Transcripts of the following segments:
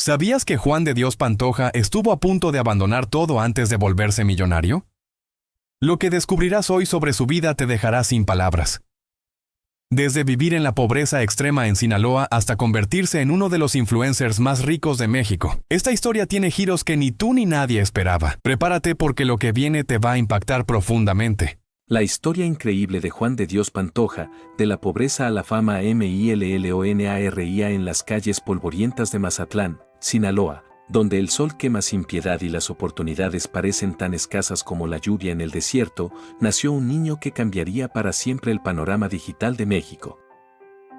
¿Sabías que Juan de Dios Pantoja estuvo a punto de abandonar todo antes de volverse millonario? Lo que descubrirás hoy sobre su vida te dejará sin palabras. Desde vivir en la pobreza extrema en Sinaloa hasta convertirse en uno de los influencers más ricos de México, esta historia tiene giros que ni tú ni nadie esperaba. Prepárate porque lo que viene te va a impactar profundamente. La historia increíble de Juan de Dios Pantoja, de la pobreza a la fama MILLONARIA en las calles polvorientas de Mazatlán, Sinaloa, donde el sol quema sin piedad y las oportunidades parecen tan escasas como la lluvia en el desierto, nació un niño que cambiaría para siempre el panorama digital de México.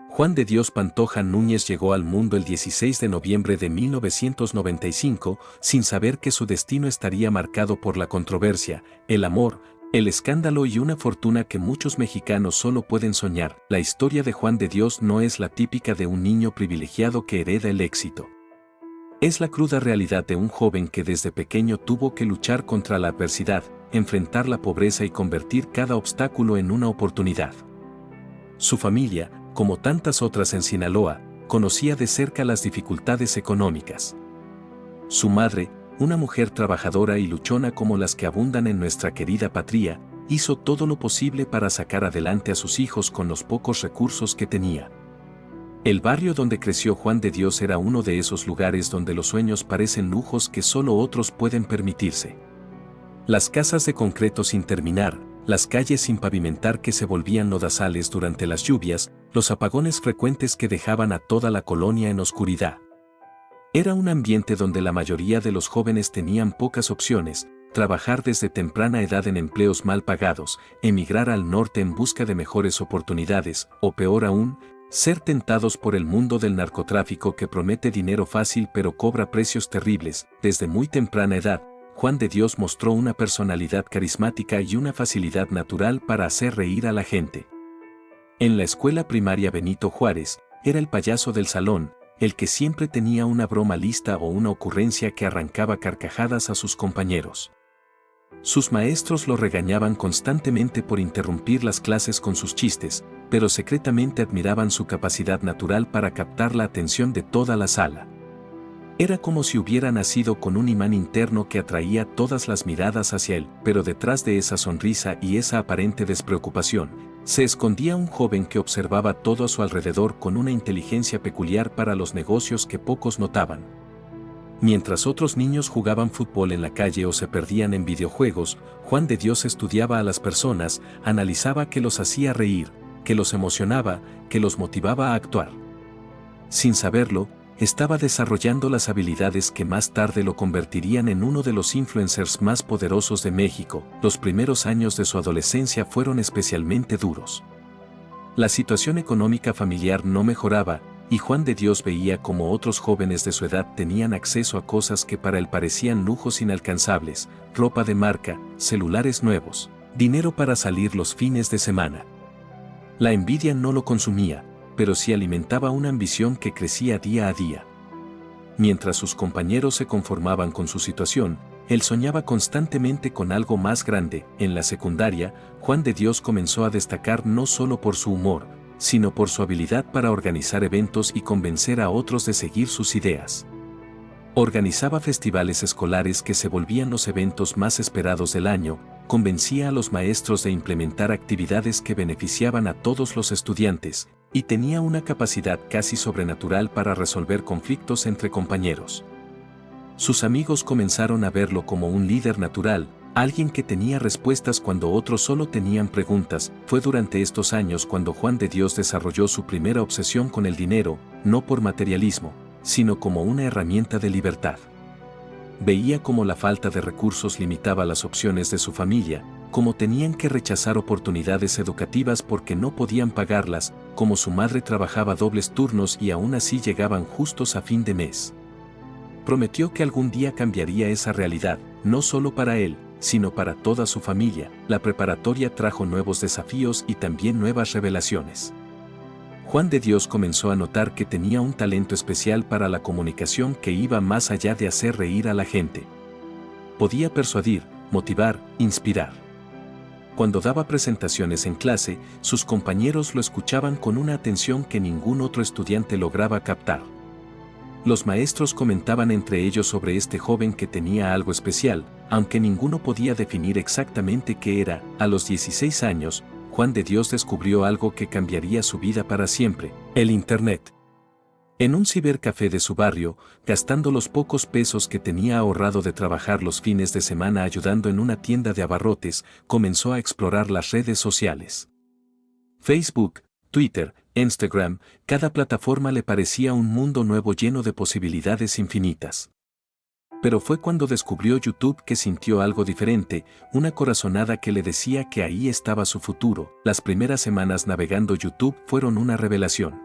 Juan de Dios Pantoja Núñez llegó al mundo el 16 de noviembre de 1995, sin saber que su destino estaría marcado por la controversia, el amor, el escándalo y una fortuna que muchos mexicanos solo pueden soñar. La historia de Juan de Dios no es la típica de un niño privilegiado que hereda el éxito. Es la cruda realidad de un joven que desde pequeño tuvo que luchar contra la adversidad, enfrentar la pobreza y convertir cada obstáculo en una oportunidad. Su familia, como tantas otras en Sinaloa, conocía de cerca las dificultades económicas. Su madre, una mujer trabajadora y luchona como las que abundan en nuestra querida patria, hizo todo lo posible para sacar adelante a sus hijos con los pocos recursos que tenía. El barrio donde creció Juan de Dios era uno de esos lugares donde los sueños parecen lujos que solo otros pueden permitirse. Las casas de concreto sin terminar, las calles sin pavimentar que se volvían lodazales durante las lluvias, los apagones frecuentes que dejaban a toda la colonia en oscuridad. Era un ambiente donde la mayoría de los jóvenes tenían pocas opciones, trabajar desde temprana edad en empleos mal pagados, emigrar al norte en busca de mejores oportunidades, o peor aún, ser tentados por el mundo del narcotráfico que promete dinero fácil pero cobra precios terribles. Desde muy temprana edad, Juan de Dios mostró una personalidad carismática y una facilidad natural para hacer reír a la gente. En la escuela primaria Benito Juárez, era el payaso del salón, el que siempre tenía una broma lista o una ocurrencia que arrancaba carcajadas a sus compañeros. Sus maestros lo regañaban constantemente por interrumpir las clases con sus chistes, pero secretamente admiraban su capacidad natural para captar la atención de toda la sala. Era como si hubiera nacido con un imán interno que atraía todas las miradas hacia él, pero detrás de esa sonrisa y esa aparente despreocupación, se escondía un joven que observaba todo a su alrededor con una inteligencia peculiar para los negocios que pocos notaban. Mientras otros niños jugaban fútbol en la calle o se perdían en videojuegos, Juan de Dios estudiaba a las personas, analizaba qué los hacía reír, qué los emocionaba, qué los motivaba a actuar. Sin saberlo, estaba desarrollando las habilidades que más tarde lo convertirían en uno de los influencers más poderosos de México. Los primeros años de su adolescencia fueron especialmente duros. La situación económica familiar no mejoraba, y Juan de Dios veía como otros jóvenes de su edad tenían acceso a cosas que para él parecían lujos inalcanzables: ropa de marca, celulares nuevos, dinero para salir los fines de semana. La envidia no lo consumía, pero sí alimentaba una ambición que crecía día a día. Mientras sus compañeros se conformaban con su situación, él soñaba constantemente con algo más grande. En la secundaria, Juan de Dios comenzó a destacar no solo por su humor, sino por su habilidad para organizar eventos y convencer a otros de seguir sus ideas. Organizaba festivales escolares que se volvían los eventos más esperados del año, convencía a los maestros de implementar actividades que beneficiaban a todos los estudiantes, y tenía una capacidad casi sobrenatural para resolver conflictos entre compañeros. Sus amigos comenzaron a verlo como un líder natural, alguien que tenía respuestas cuando otros solo tenían preguntas. Fue durante estos años cuando Juan de Dios desarrolló su primera obsesión con el dinero, no por materialismo, sino como una herramienta de libertad. Veía cómo la falta de recursos limitaba las opciones de su familia, cómo tenían que rechazar oportunidades educativas porque no podían pagarlas, cómo su madre trabajaba dobles turnos y aún así llegaban justos a fin de mes. Prometió que algún día cambiaría esa realidad, no solo para él, sino para toda su familia. La preparatoria trajo nuevos desafíos y también nuevas revelaciones. Juan de Dios comenzó a notar que tenía un talento especial para la comunicación que iba más allá de hacer reír a la gente. Podía persuadir, motivar, inspirar. Cuando daba presentaciones en clase, sus compañeros lo escuchaban con una atención que ningún otro estudiante lograba captar. Los maestros comentaban entre ellos sobre este joven que tenía algo especial, aunque ninguno podía definir exactamente qué era. A los 16 años, Juan de Dios descubrió algo que cambiaría su vida para siempre: el Internet. En un cibercafé de su barrio, gastando los pocos pesos que tenía ahorrado de trabajar los fines de semana ayudando en una tienda de abarrotes, comenzó a explorar las redes sociales. Facebook, Twitter, Instagram, cada plataforma le parecía un mundo nuevo lleno de posibilidades infinitas. Pero fue cuando descubrió YouTube que sintió algo diferente, una corazonada que le decía que ahí estaba su futuro. Las primeras semanas navegando YouTube fueron una revelación.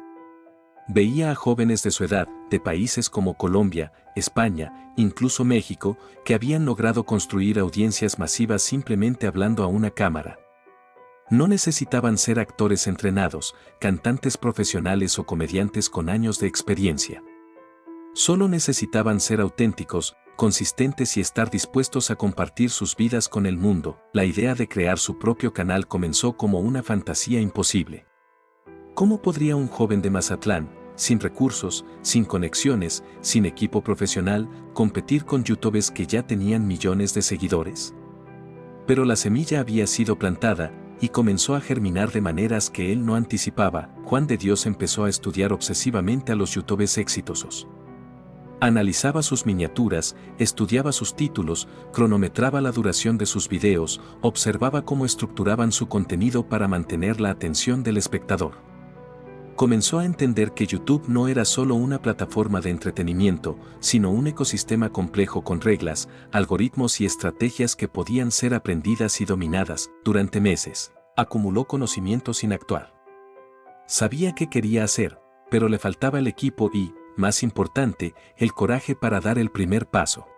Veía a jóvenes de su edad, de países como Colombia, España, incluso México, que habían logrado construir audiencias masivas simplemente hablando a una cámara. No necesitaban ser actores entrenados, cantantes profesionales o comediantes con años de experiencia. Solo necesitaban ser auténticos, consistentes y estar dispuestos a compartir sus vidas con el mundo. La idea de crear su propio canal comenzó como una fantasía imposible. ¿Cómo podría un joven de Mazatlán, sin recursos, sin conexiones, sin equipo profesional, competir con youtubers que ya tenían millones de seguidores? Pero la semilla había sido plantada, y comenzó a germinar de maneras que él no anticipaba. Juan de Dios empezó a estudiar obsesivamente a los youtubers exitosos. Analizaba sus miniaturas, estudiaba sus títulos, cronometraba la duración de sus videos, observaba cómo estructuraban su contenido para mantener la atención del espectador. Comenzó a entender que YouTube no era solo una plataforma de entretenimiento, sino un ecosistema complejo con reglas, algoritmos y estrategias que podían ser aprendidas y dominadas. Durante meses, acumuló conocimiento sin actuar. Sabía qué quería hacer, pero le faltaba el equipo y, más importante, el coraje para dar el primer paso.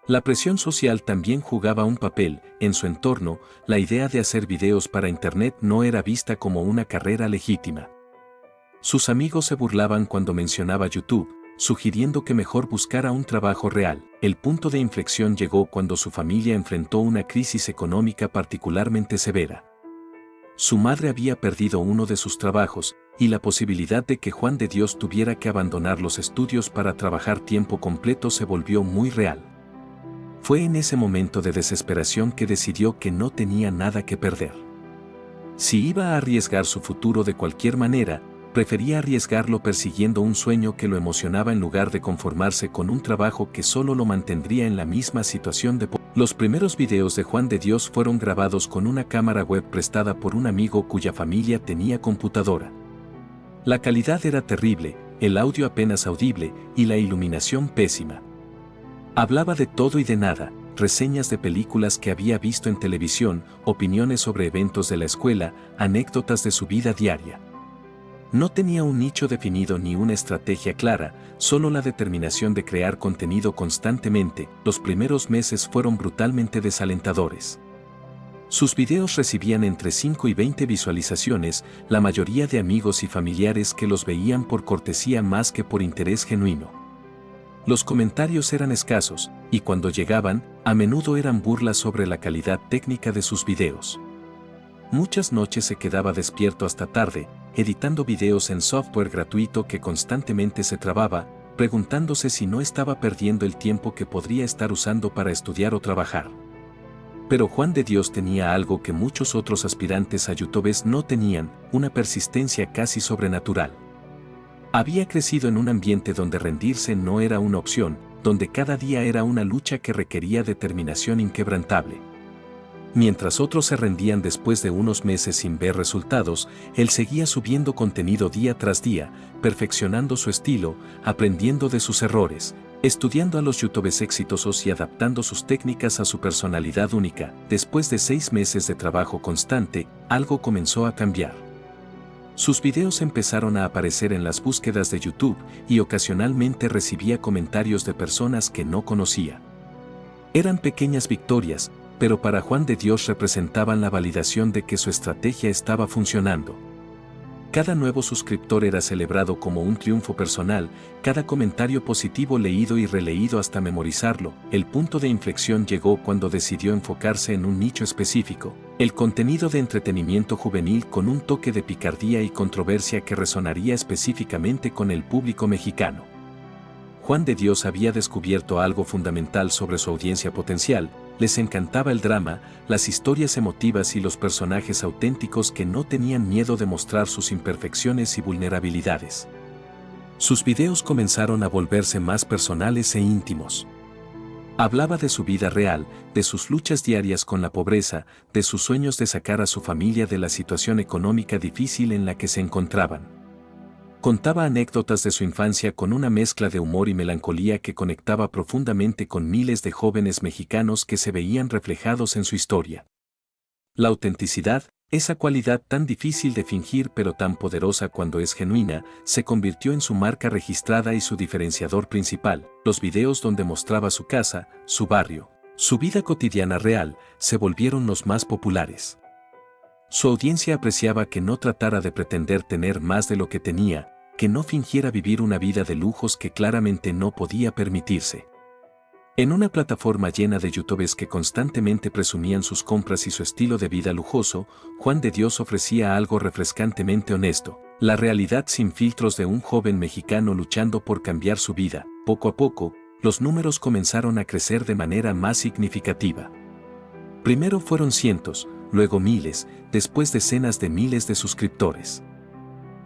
La presión social también jugaba un papel. En su entorno, la idea de hacer videos para Internet no era vista como una carrera legítima. Sus amigos se burlaban cuando mencionaba YouTube, sugiriendo que mejor buscara un trabajo real. El punto de inflexión llegó cuando su familia enfrentó una crisis económica particularmente severa. Su madre había perdido uno de sus trabajos, y la posibilidad de que Juan de Dios tuviera que abandonar los estudios para trabajar tiempo completo se volvió muy real. Fue en ese momento de desesperación que decidió que no tenía nada que perder. Si iba a arriesgar su futuro de cualquier manera, prefería arriesgarlo persiguiendo un sueño que lo emocionaba en lugar de conformarse con un trabajo que solo lo mantendría en la misma situación de pobreza. Los primeros videos de Juan de Dios fueron grabados con una cámara web prestada por un amigo cuya familia tenía computadora. La calidad era terrible, el audio apenas audible y la iluminación pésima. Hablaba de todo y de nada, reseñas de películas que había visto en televisión, opiniones sobre eventos de la escuela, anécdotas de su vida diaria. No tenía un nicho definido ni una estrategia clara, solo la determinación de crear contenido constantemente. Los primeros meses fueron brutalmente desalentadores. Sus videos recibían entre 5 y 20 visualizaciones, la mayoría de amigos y familiares que los veían por cortesía más que por interés genuino. Los comentarios eran escasos, y cuando llegaban, a menudo eran burlas sobre la calidad técnica de sus videos. Muchas noches se quedaba despierto hasta tarde, editando videos en software gratuito que constantemente se trababa, preguntándose si no estaba perdiendo el tiempo que podría estar usando para estudiar o trabajar. Pero Juan de Dios tenía algo que muchos otros aspirantes a youtubers no tenían: una persistencia casi sobrenatural. Había crecido en un ambiente donde rendirse no era una opción, donde cada día era una lucha que requería determinación inquebrantable. Mientras otros se rendían después de unos meses sin ver resultados, él seguía subiendo contenido día tras día, perfeccionando su estilo, aprendiendo de sus errores, estudiando a los youtubers exitosos y adaptando sus técnicas a su personalidad única. Después de 6 meses de trabajo constante, algo comenzó a cambiar. Sus videos empezaron a aparecer en las búsquedas de YouTube y ocasionalmente recibía comentarios de personas que no conocía. Eran pequeñas victorias, pero para Juan de Dios representaban la validación de que su estrategia estaba funcionando. Cada nuevo suscriptor era celebrado como un triunfo personal, cada comentario positivo leído y releído hasta memorizarlo. El punto de inflexión llegó cuando decidió enfocarse en un nicho específico: el contenido de entretenimiento juvenil con un toque de picardía y controversia que resonaría específicamente con el público mexicano. Juan de Dios había descubierto algo fundamental sobre su audiencia potencial: les encantaba el drama, las historias emotivas y los personajes auténticos que no tenían miedo de mostrar sus imperfecciones y vulnerabilidades. Sus videos comenzaron a volverse más personales e íntimos. Hablaba de su vida real, de sus luchas diarias con la pobreza, de sus sueños de sacar a su familia de la situación económica difícil en la que se encontraban. Contaba anécdotas de su infancia con una mezcla de humor y melancolía que conectaba profundamente con miles de jóvenes mexicanos que se veían reflejados en su historia. La autenticidad, esa cualidad tan difícil de fingir pero tan poderosa cuando es genuina, se convirtió en su marca registrada y su diferenciador principal. Los videos donde mostraba su casa, su barrio, su vida cotidiana real, se volvieron los más populares. Su audiencia apreciaba que no tratara de pretender tener más de lo que tenía, que no fingiera vivir una vida de lujos que claramente no podía permitirse. En una plataforma llena de youtubers que constantemente presumían sus compras y su estilo de vida lujoso, Juan de Dios ofrecía algo refrescantemente honesto: la realidad sin filtros de un joven mexicano luchando por cambiar su vida. Poco a poco, los números comenzaron a crecer de manera más significativa. Primero fueron cientos, luego miles, después decenas de miles de suscriptores.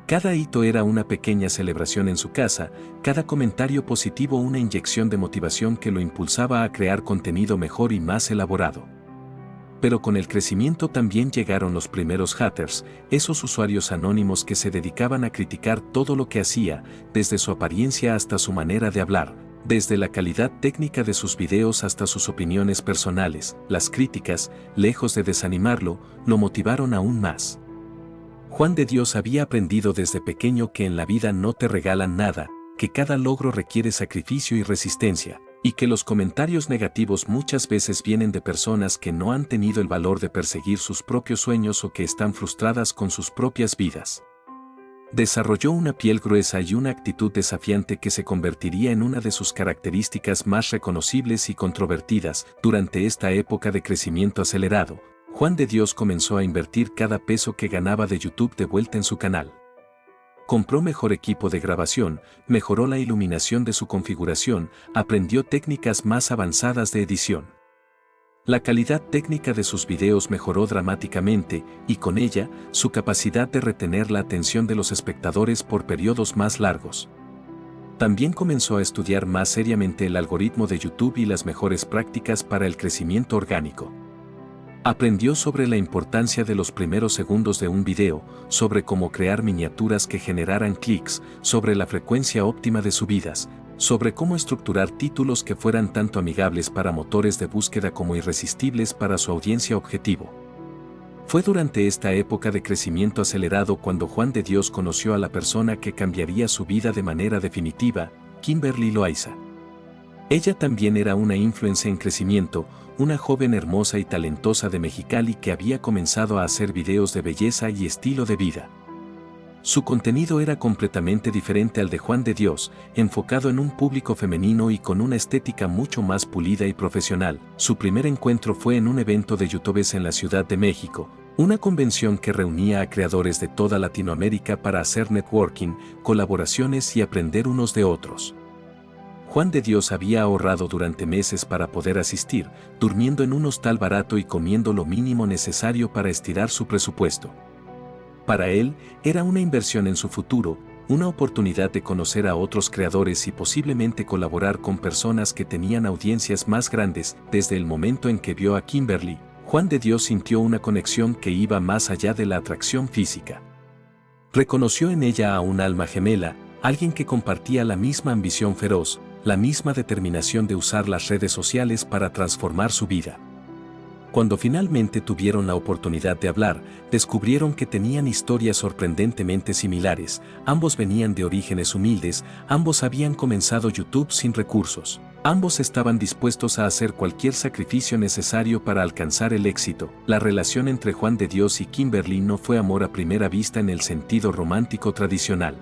Cada hito era una pequeña celebración en su casa, cada comentario positivo una inyección de motivación que lo impulsaba a crear contenido mejor y más elaborado. Pero con el crecimiento también llegaron los primeros haters, esos usuarios anónimos que se dedicaban a criticar todo lo que hacía, desde su apariencia hasta su manera de hablar, desde la calidad técnica de sus videos hasta sus opiniones personales. Las críticas, lejos de desanimarlo, lo motivaron aún más. Juan de Dios había aprendido desde pequeño que en la vida no te regalan nada, que cada logro requiere sacrificio y resistencia, y que los comentarios negativos muchas veces vienen de personas que no han tenido el valor de perseguir sus propios sueños o que están frustradas con sus propias vidas. Desarrolló una piel gruesa y una actitud desafiante que se convertiría en una de sus características más reconocibles y controvertidas. Durante esta época de crecimiento acelerado, Juan de Dios comenzó a invertir cada peso que ganaba de YouTube de vuelta en su canal. Compró mejor equipo de grabación, mejoró la iluminación de su configuración, aprendió técnicas más avanzadas de edición. La calidad técnica de sus videos mejoró dramáticamente, y con ella, su capacidad de retener la atención de los espectadores por periodos más largos. También comenzó a estudiar más seriamente el algoritmo de YouTube y las mejores prácticas para el crecimiento orgánico. Aprendió sobre la importancia de los primeros segundos de un video, sobre cómo crear miniaturas que generaran clics, sobre la frecuencia óptima de subidas, sobre cómo estructurar títulos que fueran tanto amigables para motores de búsqueda como irresistibles para su audiencia objetivo. Fue durante esta época de crecimiento acelerado cuando Juan de Dios conoció a la persona que cambiaría su vida de manera definitiva, Kimberly Loaiza. Ella también era una influencer en crecimiento, una joven hermosa y talentosa de Mexicali que había comenzado a hacer videos de belleza y estilo de vida. Su contenido era completamente diferente al de Juan de Dios, enfocado en un público femenino y con una estética mucho más pulida y profesional. Su primer encuentro fue en un evento de youtubers en la Ciudad de México, una convención que reunía a creadores de toda Latinoamérica para hacer networking, colaboraciones y aprender unos de otros. Juan de Dios había ahorrado durante meses para poder asistir, durmiendo en un hostal barato y comiendo lo mínimo necesario para estirar su presupuesto. Para él, era una inversión en su futuro, una oportunidad de conocer a otros creadores y posiblemente colaborar con personas que tenían audiencias más grandes. Desde el momento en que vio a Kimberly, Juan de Dios sintió una conexión que iba más allá de la atracción física. Reconoció en ella a un alma gemela, alguien que compartía la misma ambición feroz, la misma determinación de usar las redes sociales para transformar su vida. Cuando finalmente tuvieron la oportunidad de hablar, descubrieron que tenían historias sorprendentemente similares. Ambos venían de orígenes humildes, ambos habían comenzado YouTube sin recursos, ambos estaban dispuestos a hacer cualquier sacrificio necesario para alcanzar el éxito. La relación entre Juan de Dios y Kimberly no fue amor a primera vista en el sentido romántico tradicional.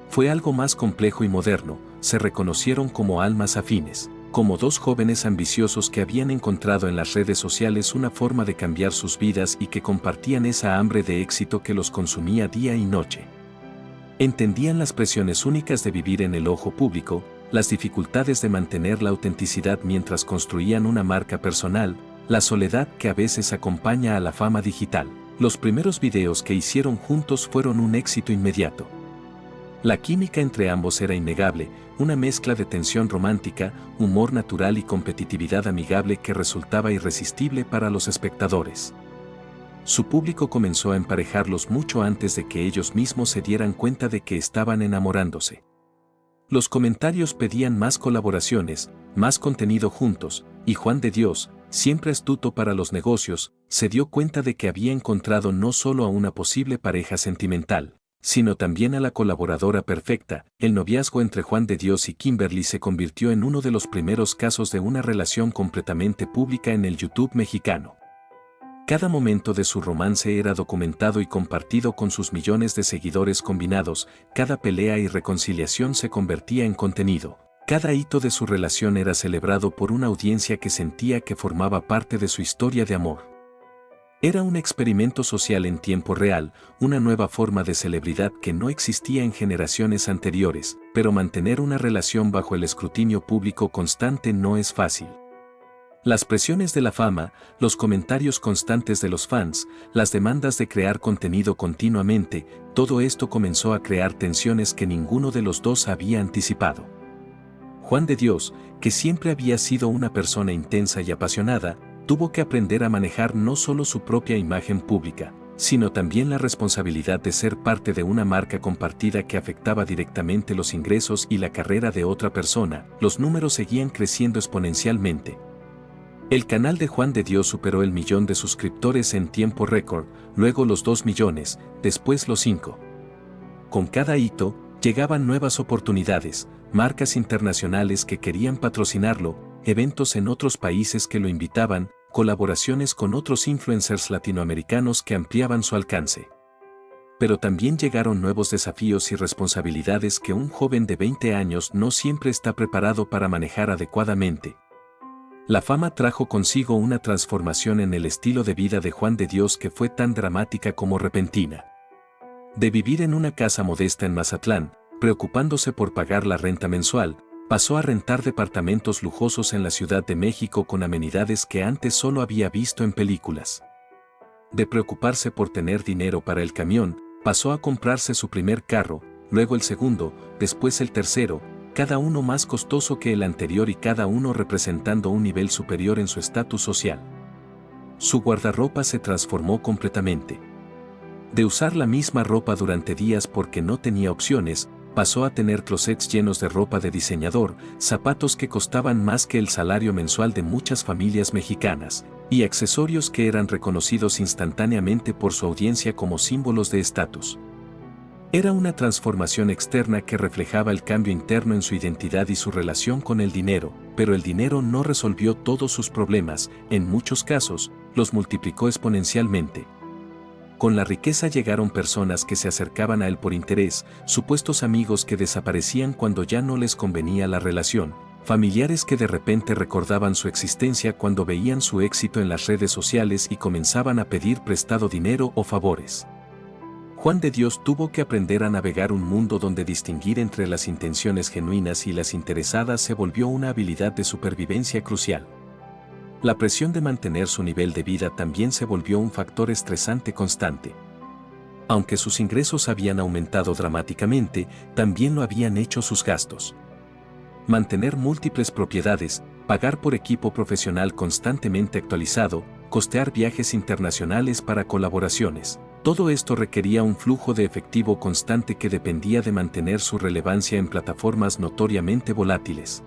Fue algo más complejo y moderno. Se reconocieron como almas afines, como dos jóvenes ambiciosos que habían encontrado en las redes sociales una forma de cambiar sus vidas y que compartían esa hambre de éxito que los consumía día y noche. Entendían las presiones únicas de vivir en el ojo público, las dificultades de mantener la autenticidad mientras construían una marca personal, la soledad que a veces acompaña a la fama digital. Los primeros videos que hicieron juntos fueron un éxito inmediato. La química entre ambos era innegable, una mezcla de tensión romántica, humor natural y competitividad amigable que resultaba irresistible para los espectadores. Su público comenzó a emparejarlos mucho antes de que ellos mismos se dieran cuenta de que estaban enamorándose. Los comentarios pedían más colaboraciones, más contenido juntos, y Juan de Dios, siempre astuto para los negocios, se dio cuenta de que había encontrado no solo a una posible pareja sentimental, sino también a la colaboradora perfecta. El noviazgo entre Juan de Dios y Kimberly se convirtió en uno de los primeros casos de una relación completamente pública en el YouTube mexicano. Cada momento de su romance era documentado y compartido con sus millones de seguidores combinados, cada pelea y reconciliación se convertía en contenido. Cada hito de su relación era celebrado por una audiencia que sentía que formaba parte de su historia de amor. Era un experimento social en tiempo real, una nueva forma de celebridad que no existía en generaciones anteriores, pero mantener una relación bajo el escrutinio público constante no es fácil. Las presiones de la fama, los comentarios constantes de los fans, las demandas de crear contenido continuamente, todo esto comenzó a crear tensiones que ninguno de los dos había anticipado. Juan de Dios, que siempre había sido una persona intensa y apasionada, tuvo que aprender a manejar no solo su propia imagen pública, sino también la responsabilidad de ser parte de una marca compartida que afectaba directamente los ingresos y la carrera de otra persona. Los números seguían creciendo exponencialmente. El canal de Juan de Dios superó el 1.000.000 de suscriptores en tiempo récord, luego los 2 millones, después los 5. Con cada hito, llegaban nuevas oportunidades, marcas internacionales que querían patrocinarlo, eventos en otros países que lo invitaban, colaboraciones con otros influencers latinoamericanos que ampliaban su alcance. Pero también llegaron nuevos desafíos y responsabilidades que un joven de 20 años no siempre está preparado para manejar adecuadamente. La fama trajo consigo una transformación en el estilo de vida de Juan de Dios que fue tan dramática como repentina. De vivir en una casa modesta en Mazatlán, preocupándose por pagar la renta mensual, pasó a rentar departamentos lujosos en la Ciudad de México con amenidades que antes solo había visto en películas. De preocuparse por tener dinero para el camión, pasó a comprarse su primer carro, luego el segundo, después el tercero, cada uno más costoso que el anterior y cada uno representando un nivel superior en su estatus social. Su guardarropa se transformó completamente. De usar la misma ropa durante días porque no tenía opciones, pasó a tener closets llenos de ropa de diseñador, zapatos que costaban más que el salario mensual de muchas familias mexicanas, y accesorios que eran reconocidos instantáneamente por su audiencia como símbolos de estatus. Era una transformación externa que reflejaba el cambio interno en su identidad y su relación con el dinero, pero el dinero no resolvió todos sus problemas, en muchos casos, los multiplicó exponencialmente. Con la riqueza llegaron personas que se acercaban a él por interés, supuestos amigos que desaparecían cuando ya no les convenía la relación, familiares que de repente recordaban su existencia cuando veían su éxito en las redes sociales y comenzaban a pedir prestado dinero o favores. Juan de Dios tuvo que aprender a navegar un mundo donde distinguir entre las intenciones genuinas y las interesadas se volvió una habilidad de supervivencia crucial. La presión de mantener su nivel de vida también se volvió un factor estresante constante. Aunque sus ingresos habían aumentado dramáticamente, también lo habían hecho sus gastos. Mantener múltiples propiedades, pagar por equipo profesional constantemente actualizado, costear viajes internacionales para colaboraciones. Todo esto requería un flujo de efectivo constante que dependía de mantener su relevancia en plataformas notoriamente volátiles.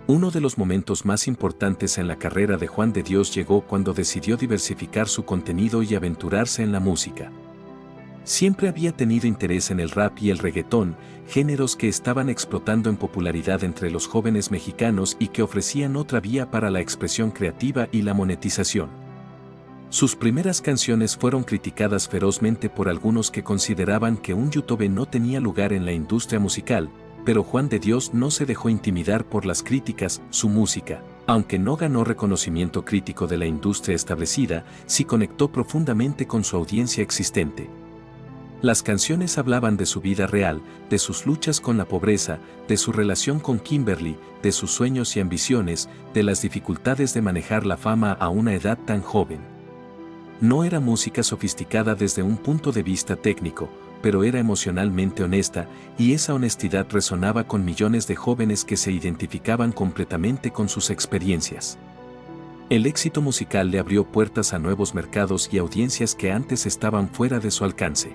Uno de los momentos más importantes en la carrera de Juan de Dios llegó cuando decidió diversificar su contenido y aventurarse en la música. Siempre había tenido interés en el rap y el reggaetón, géneros que estaban explotando en popularidad entre los jóvenes mexicanos y que ofrecían otra vía para la expresión creativa y la monetización. Sus primeras canciones fueron criticadas ferozmente por algunos que consideraban que un YouTube no tenía lugar en la industria musical, pero Juan de Dios no se dejó intimidar por las críticas. Su música, aunque no ganó reconocimiento crítico de la industria establecida, sí conectó profundamente con su audiencia existente. Las canciones hablaban de su vida real, de sus luchas con la pobreza, de su relación con Kimberly, de sus sueños y ambiciones, de las dificultades de manejar la fama a una edad tan joven. No era música sofisticada desde un punto de vista técnico, pero era emocionalmente honesta, y esa honestidad resonaba con millones de jóvenes que se identificaban completamente con sus experiencias. El éxito musical le abrió puertas a nuevos mercados y audiencias que antes estaban fuera de su alcance.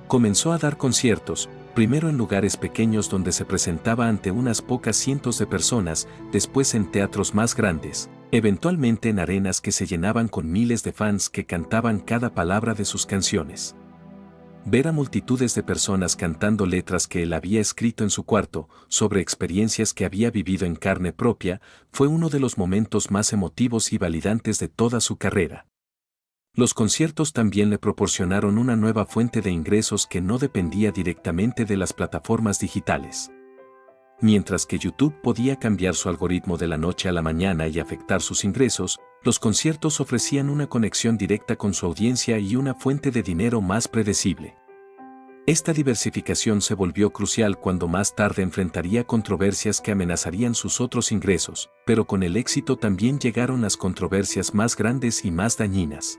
Comenzó a dar conciertos, primero en lugares pequeños donde se presentaba ante unas pocas cientos de personas, después en teatros más grandes, eventualmente en arenas que se llenaban con miles de fans que cantaban cada palabra de sus canciones. Ver a multitudes de personas cantando letras que él había escrito en su cuarto, sobre experiencias que había vivido en carne propia, fue uno de los momentos más emotivos y validantes de toda su carrera. Los conciertos también le proporcionaron una nueva fuente de ingresos que no dependía directamente de las plataformas digitales. Mientras que YouTube podía cambiar su algoritmo de la noche a la mañana y afectar sus ingresos, los conciertos ofrecían una conexión directa con su audiencia y una fuente de dinero más predecible. Esta diversificación se volvió crucial cuando más tarde enfrentaría controversias que amenazarían sus otros ingresos, pero con el éxito también llegaron las controversias más grandes y más dañinas.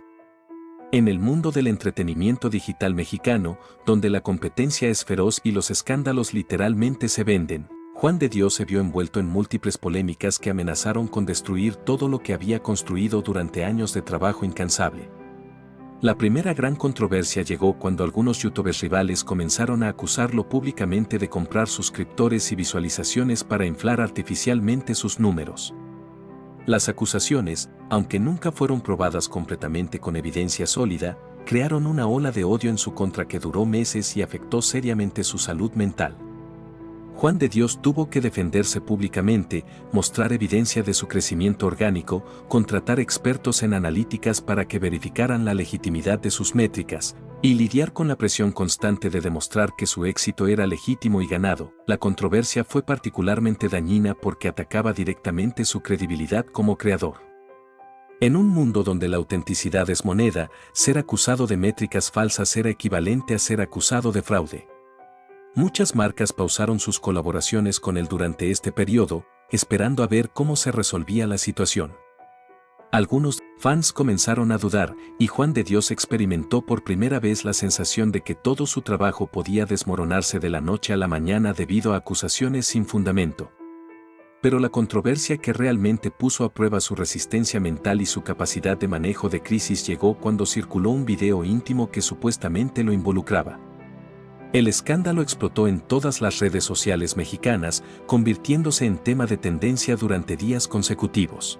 En el mundo del entretenimiento digital mexicano, donde la competencia es feroz y los escándalos literalmente se venden, Juan de Dios se vio envuelto en múltiples polémicas que amenazaron con destruir todo lo que había construido durante años de trabajo incansable. La primera gran controversia llegó cuando algunos youtubers rivales comenzaron a acusarlo públicamente de comprar suscriptores y visualizaciones para inflar artificialmente sus números. Las acusaciones, aunque nunca fueron probadas completamente con evidencia sólida, crearon una ola de odio en su contra que duró meses y afectó seriamente su salud mental. Juan de Dios tuvo que defenderse públicamente, mostrar evidencia de su crecimiento orgánico, contratar expertos en analíticas para que verificaran la legitimidad de sus métricas, y lidiar con la presión constante de demostrar que su éxito era legítimo y ganado. La controversia fue particularmente dañina porque atacaba directamente su credibilidad como creador. En un mundo donde la autenticidad es moneda, ser acusado de métricas falsas era equivalente a ser acusado de fraude. Muchas marcas pausaron sus colaboraciones con él durante este periodo, esperando a ver cómo se resolvía la situación. Algunos fans comenzaron a dudar, y Juan de Dios experimentó por primera vez la sensación de que todo su trabajo podía desmoronarse de la noche a la mañana debido a acusaciones sin fundamento. Pero la controversia que realmente puso a prueba su resistencia mental y su capacidad de manejo de crisis llegó cuando circuló un video íntimo que supuestamente lo involucraba. El escándalo explotó en todas las redes sociales mexicanas, convirtiéndose en tema de tendencia durante días consecutivos.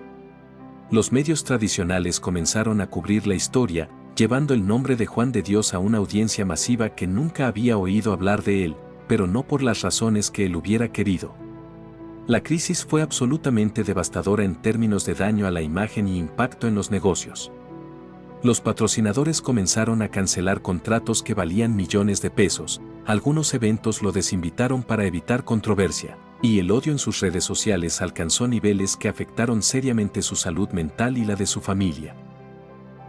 Los medios tradicionales comenzaron a cubrir la historia, llevando el nombre de Juan de Dios a una audiencia masiva que nunca había oído hablar de él, pero no por las razones que él hubiera querido. La crisis fue absolutamente devastadora en términos de daño a la imagen y impacto en los negocios. Los patrocinadores comenzaron a cancelar contratos que valían millones de pesos, algunos eventos lo desinvitaron para evitar controversia, y el odio en sus redes sociales alcanzó niveles que afectaron seriamente su salud mental y la de su familia.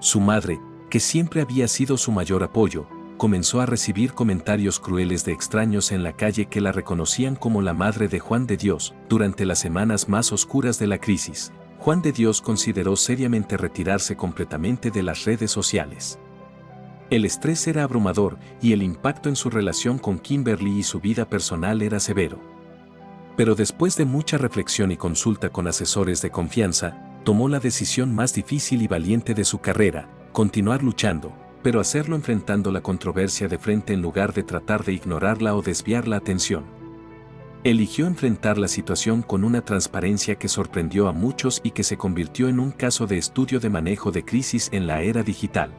Su madre, que siempre había sido su mayor apoyo, comenzó a recibir comentarios crueles de extraños en la calle que la reconocían como la madre de Juan de Dios. Durante las semanas más oscuras de la crisis, Juan de Dios consideró seriamente retirarse completamente de las redes sociales. El estrés era abrumador y el impacto en su relación con Kimberly y su vida personal era severo. Pero después de mucha reflexión y consulta con asesores de confianza, tomó la decisión más difícil y valiente de su carrera: continuar luchando, pero hacerlo enfrentando la controversia de frente en lugar de tratar de ignorarla o desviar la atención. Eligió enfrentar la situación con una transparencia que sorprendió a muchos y que se convirtió en un caso de estudio de manejo de crisis en la era digital.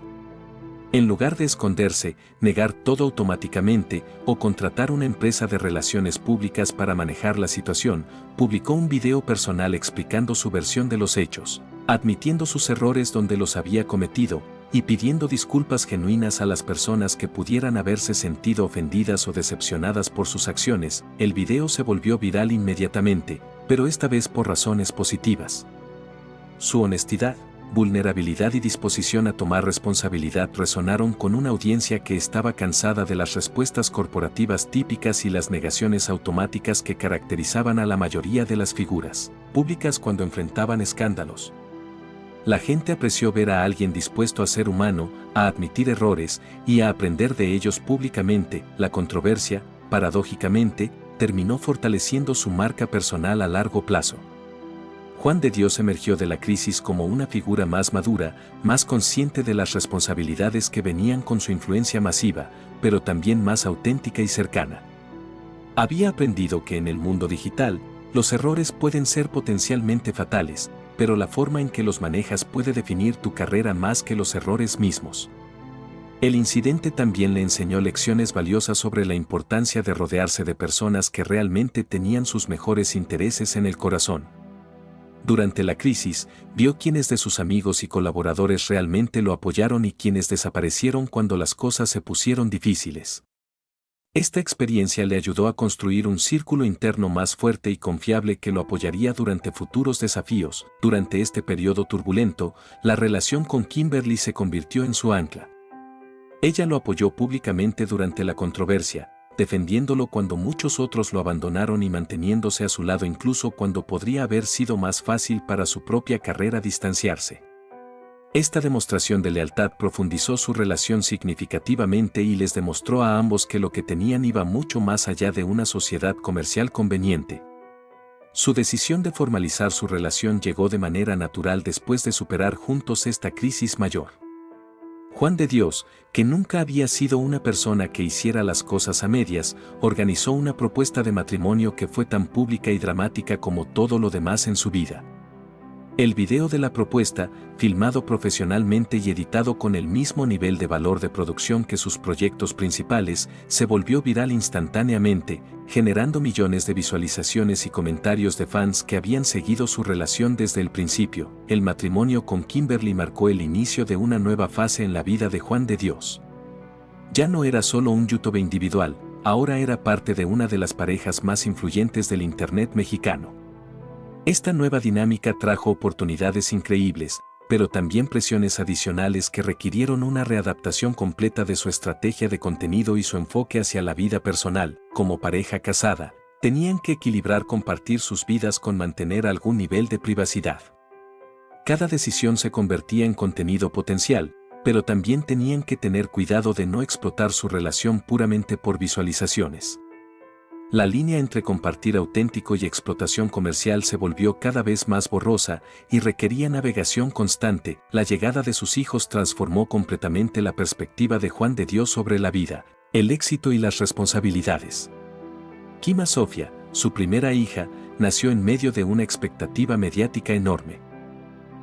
En lugar de esconderse, negar todo automáticamente o contratar una empresa de relaciones públicas para manejar la situación, publicó un video personal explicando su versión de los hechos, admitiendo sus errores donde los había cometido, y pidiendo disculpas genuinas a las personas que pudieran haberse sentido ofendidas o decepcionadas por sus acciones. El video se volvió viral inmediatamente, pero esta vez por razones positivas. Su honestidad, vulnerabilidad y disposición a tomar responsabilidad resonaron con una audiencia que estaba cansada de las respuestas corporativas típicas y las negaciones automáticas que caracterizaban a la mayoría de las figuras públicas cuando enfrentaban escándalos. La gente apreció ver a alguien dispuesto a ser humano, a admitir errores y a aprender de ellos públicamente. La controversia, paradójicamente, terminó fortaleciendo su marca personal a largo plazo. Juan de Dios emergió de la crisis como una figura más madura, más consciente de las responsabilidades que venían con su influencia masiva, pero también más auténtica y cercana. Había aprendido que en el mundo digital, los errores pueden ser potencialmente fatales, pero la forma en que los manejas puede definir tu carrera más que los errores mismos. El incidente también le enseñó lecciones valiosas sobre la importancia de rodearse de personas que realmente tenían sus mejores intereses en el corazón. Durante la crisis, vio quiénes de sus amigos y colaboradores realmente lo apoyaron y quiénes desaparecieron cuando las cosas se pusieron difíciles. Esta experiencia le ayudó a construir un círculo interno más fuerte y confiable que lo apoyaría durante futuros desafíos. Durante este periodo turbulento, la relación con Kimberly se convirtió en su ancla. Ella lo apoyó públicamente durante la controversia, defendiéndolo cuando muchos otros lo abandonaron y manteniéndose a su lado incluso cuando podría haber sido más fácil para su propia carrera distanciarse. Esta demostración de lealtad profundizó su relación significativamente y les demostró a ambos que lo que tenían iba mucho más allá de una sociedad comercial conveniente. Su decisión de formalizar su relación llegó de manera natural después de superar juntos esta crisis mayor. Juan de Dios, que nunca había sido una persona que hiciera las cosas a medias, organizó una propuesta de matrimonio que fue tan pública y dramática como todo lo demás en su vida. El video de la propuesta, filmado profesionalmente y editado con el mismo nivel de valor de producción que sus proyectos principales, se volvió viral instantáneamente, generando millones de visualizaciones y comentarios de fans que habían seguido su relación desde el principio. El matrimonio con Kimberly marcó el inicio de una nueva fase en la vida de Juan de Dios. Ya no era solo un youtuber individual, ahora era parte de una de las parejas más influyentes del Internet mexicano. Esta nueva dinámica trajo oportunidades increíbles, pero también presiones adicionales que requirieron una readaptación completa de su estrategia de contenido y su enfoque hacia la vida personal. Como pareja casada, tenían que equilibrar compartir sus vidas con mantener algún nivel de privacidad. Cada decisión se convertía en contenido potencial, pero también tenían que tener cuidado de no explotar su relación puramente por visualizaciones. La línea entre compartir auténtico y explotación comercial se volvió cada vez más borrosa y requería navegación constante. La llegada de sus hijos transformó completamente la perspectiva de Juan de Dios sobre la vida, el éxito y las responsabilidades. Kima Sofia, su primera hija, nació en medio de una expectativa mediática enorme.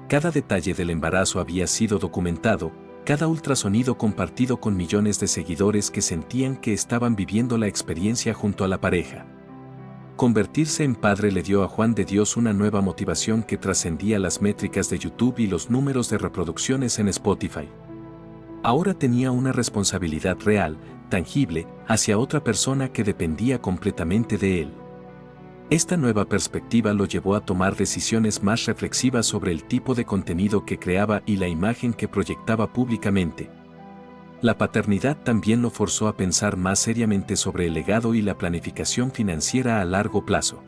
Cada detalle del embarazo había sido documentado, cada ultrasonido compartido con millones de seguidores que sentían que estaban viviendo la experiencia junto a la pareja. Convertirse en padre le dio a Juan de Dios una nueva motivación que trascendía las métricas de YouTube y los números de reproducciones en Spotify. Ahora tenía una responsabilidad real, tangible, hacia otra persona que dependía completamente de él. Esta nueva perspectiva lo llevó a tomar decisiones más reflexivas sobre el tipo de contenido que creaba y la imagen que proyectaba públicamente. La paternidad también lo forzó a pensar más seriamente sobre el legado y la planificación financiera a largo plazo.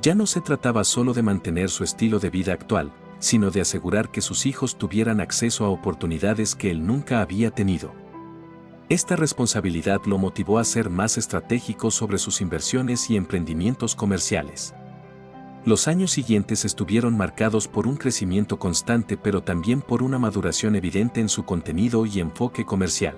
Ya no se trataba solo de mantener su estilo de vida actual, sino de asegurar que sus hijos tuvieran acceso a oportunidades que él nunca había tenido. Esta responsabilidad lo motivó a ser más estratégico sobre sus inversiones y emprendimientos comerciales. Los años siguientes estuvieron marcados por un crecimiento constante pero también por una maduración evidente en su contenido y enfoque comercial.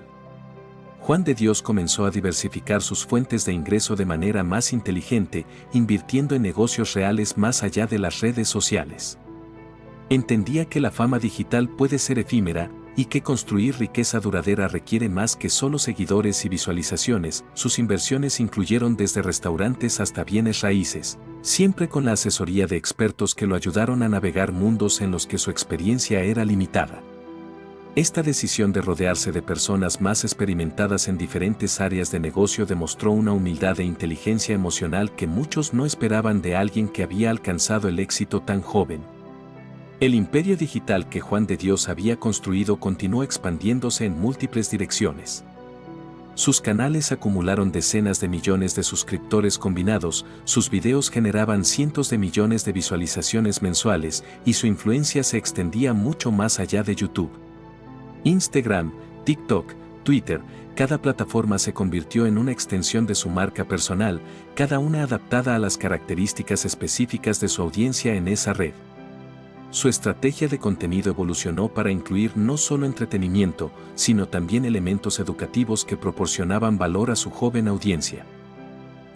Juan de Dios comenzó a diversificar sus fuentes de ingreso de manera más inteligente, invirtiendo en negocios reales más allá de las redes sociales. Entendía que la fama digital puede ser efímera, y que construir riqueza duradera requiere más que solo seguidores y visualizaciones. Sus inversiones incluyeron desde restaurantes hasta bienes raíces, siempre con la asesoría de expertos que lo ayudaron a navegar mundos en los que su experiencia era limitada. Esta decisión de rodearse de personas más experimentadas en diferentes áreas de negocio demostró una humildad e inteligencia emocional que muchos no esperaban de alguien que había alcanzado el éxito tan joven. El imperio digital que Juan de Dios había construido continuó expandiéndose en múltiples direcciones. Sus canales acumularon decenas de millones de suscriptores combinados, sus videos generaban cientos de millones de visualizaciones mensuales y su influencia se extendía mucho más allá de YouTube. Instagram, TikTok, Twitter, cada plataforma se convirtió en una extensión de su marca personal, cada una adaptada a las características específicas de su audiencia en esa red. Su estrategia de contenido evolucionó para incluir no solo entretenimiento, sino también elementos educativos que proporcionaban valor a su joven audiencia.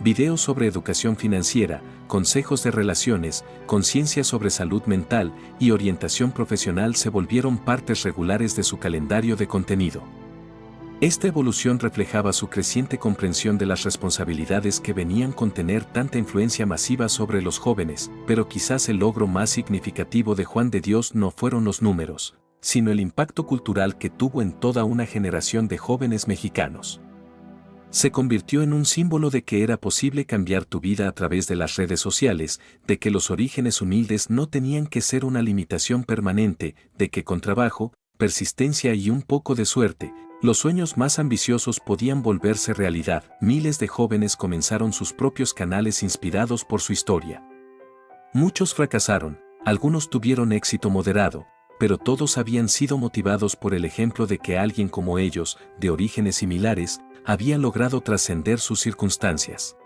Videos sobre educación financiera, consejos de relaciones, conciencia sobre salud mental y orientación profesional se volvieron partes regulares de su calendario de contenido. Esta evolución reflejaba su creciente comprensión de las responsabilidades que venían con tener tanta influencia masiva sobre los jóvenes, pero quizás el logro más significativo de Juan de Dios no fueron los números, sino el impacto cultural que tuvo en toda una generación de jóvenes mexicanos. Se convirtió en un símbolo de que era posible cambiar tu vida a través de las redes sociales, de que los orígenes humildes no tenían que ser una limitación permanente, de que con trabajo, persistencia y un poco de suerte, los sueños más ambiciosos podían volverse realidad. Miles de jóvenes comenzaron sus propios canales inspirados por su historia. Muchos fracasaron, algunos tuvieron éxito moderado, pero todos habían sido motivados por el ejemplo de que alguien como ellos, de orígenes similares, había logrado trascender sus circunstancias.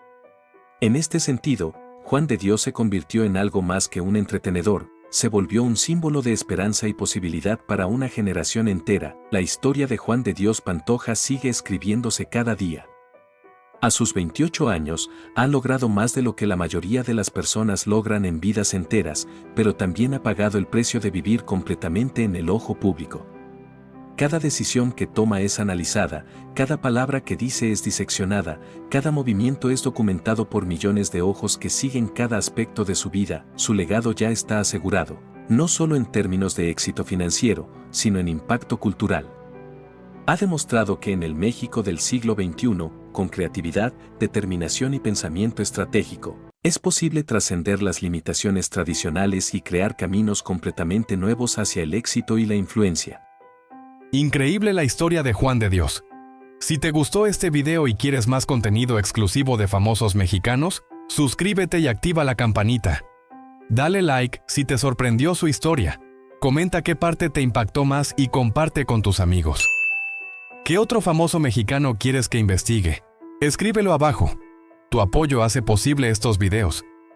En este sentido, Juan de Dios se convirtió en algo más que un entretenedor, se volvió un símbolo de esperanza y posibilidad para una generación entera. La historia de Juan de Dios Pantoja sigue escribiéndose cada día. A sus 28 años, ha logrado más de lo que la mayoría de las personas logran en vidas enteras, pero también ha pagado el precio de vivir completamente en el ojo público. Cada decisión que toma es analizada, cada palabra que dice es diseccionada, cada movimiento es documentado por millones de ojos que siguen cada aspecto de su vida. Su legado ya está asegurado, no solo en términos de éxito financiero, sino en impacto cultural. Ha demostrado que en el México del siglo XXI, con creatividad, determinación y pensamiento estratégico, es posible trascender las limitaciones tradicionales y crear caminos completamente nuevos hacia el éxito y la influencia. Increíble la historia de Juan de Dios. Si te gustó este video y quieres más contenido exclusivo de famosos mexicanos, suscríbete y activa la campanita. Dale like si te sorprendió su historia. Comenta qué parte te impactó más y comparte con tus amigos. ¿Qué otro famoso mexicano quieres que investigue? Escríbelo abajo. Tu apoyo hace posible estos videos.